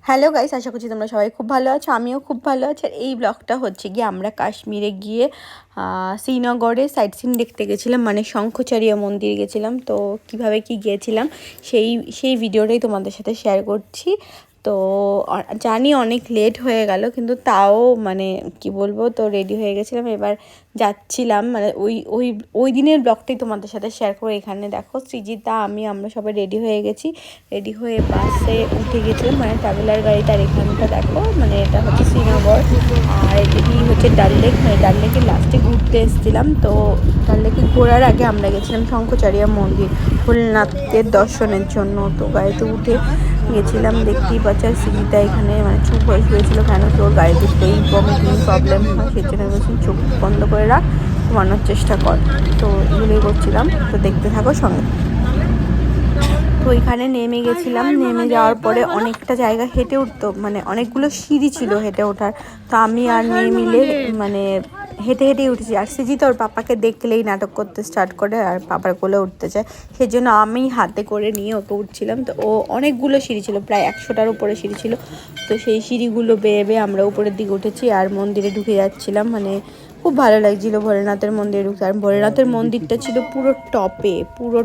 Hello guys, আশা করছি তোমরা সবাই খুব ভালো আছো। আমিও খুব ভালো আছি। আর এই ব্লগটা হচ্ছে গিয়ে আমরা কাশ্মীরে গিয়ে শ্রীনগরে সাইট সিন দেখতে গেছিলাম, মানে শঙ্খচারিয়া মন্দির গেছিলাম। তো কিভাবে কি গিয়েছিলাম সেই ভিডিওটাই তোমাদের সাথে শেয়ার করছি। তো জানি অনেক লেট হয়ে গেল, কিন্তু তাও মানে কি বলবো, তো রেডি হয়ে গেছিলাম, এবার যাচ্ছিলাম। মানে ওই দিনের ব্লগটাই তোমাদের সাথে শেয়ার করে। এখানে দেখো সৃজিতা আমরা সবাই রেডি হয়ে গেছি। রেডি হয়ে বাসে উঠে গেছিলাম, মানে ট্রাভেলার গাড়িতে। আর এখানটা দেখো, মানে এটা হচ্ছে শ্রীনগর, আর এটি হচ্ছে ডাল লেক। মানে ডাল লেকের লাস্টে ঘুরতে এসেছিলাম। তো ডাল লেকে ঘোরার আগে আমরা গেছিলাম শঙ্খচারিয়া মন্দির ভোলেনাথের দর্শনের জন্য। তো গাড়িতে উঠে গেছিলাম, দেখতেই পাচ্ছি। আর সৃজিতা এখানে মানে চুপ হয়ে শুয়েছিল, কেন কি ওর গাড়িতে উঠলেই ভমিটিং প্রবলেম হয়, সেই জন্য বলছি চোখ বন্ধ করে রাখ, ঘুমানোর চেষ্টা কর। তো এগুলোই করছিলাম, তো দেখতে থাকো সঙ্গে। তো এখানে নেমে গেছিলাম। নেমে যাওয়ার পরে অনেকটা জায়গা হেঁটে উঠতো, মানে অনেকগুলো সিঁড়ি ছিল হেঁটে ওঠার। তো আমি আর মেয়ে মিলে মানে হেঁটে হেঁটেই উঠেছি। আর সৃজিতা ওর পাপাকে দেখলেই নাটক করতে স্টার্ট করে আর পাপার কোলে উঠতে চায়, সেই জন্য আমি হাতে করে নিয়ে ওকে উঠছিলাম। তো ও অনেকগুলো সিঁড়ি ছিল, প্রায় 100টার উপরে সিঁড়ি ছিল। তো সেই সিঁড়িগুলো বেয়ে বেয়ে আমরা উপরের দিকে উঠেছি আর মন্দিরে ঢুকে যাচ্ছিলাম। মানে খুব ভালো লাগছিল ভোলেনাথের মন্দিরে ঢুকতে। আর ভোলেনাথের মন্দিরটা ছিল পুরো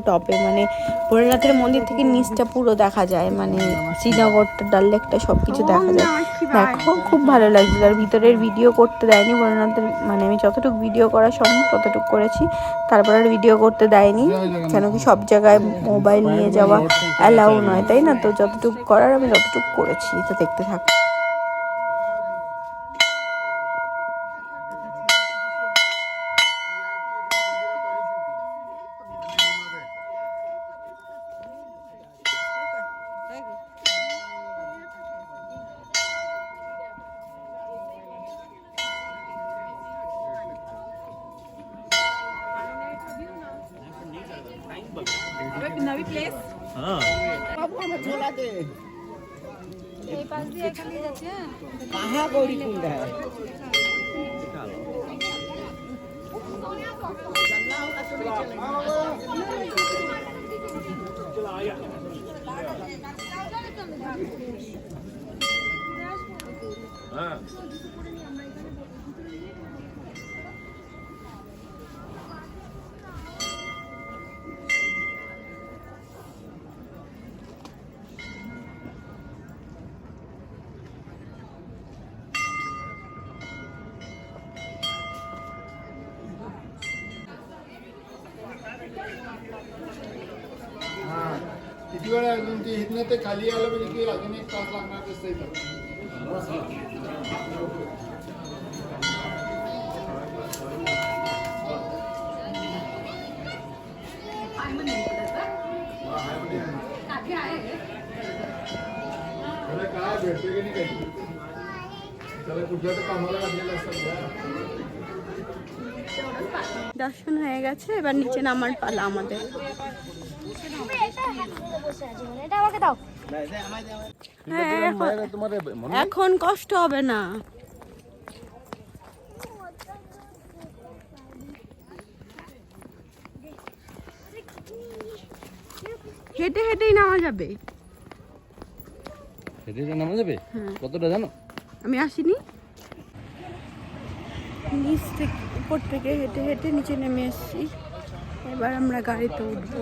টপে, মানে ভোলেনাথের মন্দির থেকে নিচটা পুরো দেখা যায়, মানে শ্রীনগরটা, ডাল লেকটা সব কিছু দেখা যায়। দেখো খুব ভালো লাগছিল। আর ভিতরের ভিডিও করতে দেয়নি ভোলেনাথের, মানে আমি যতটুকু ভিডিও করা সম্ভব ততটুকু করেছি, তারপর আর ভিডিও করতে দেয়নি, কেন কি সব জায়গায় মোবাইল নিয়ে যাওয়া অ্যালাউ নয়, তাই না? তো যতটুকু করার আমি ততটুকু করেছি। তো দেখতে থাকো। नवी प्लेस हाँ बाबू हमें झोला दे ये पास दिए खाली जाते हैं कहाँ गौरी कुंड है हाँ किती वेळा अजून ती इथनं ते खाली आलं म्हणजे की अजून एक तास लागणार दिसतं इथं त्याला काय भेटते की नाही काही त्याला कुठल्या तर कामाला घातलेलं असतं দর্শন হয়ে গেছে, এবার নিচে নামার পালা আমাদের। হ্যাঁ, এখন কষ্ট হবে না। হেঁটে হেঁটেই নামা যাবে। হেঁটে নামা যাবে? কতটা জানো? আমি আসিনি। নিচ থেকে উপর থেকে হেঁটে হেঁটে নিচে নেমে এসেছি। এবার আমরা গাড়িতে উঠবো।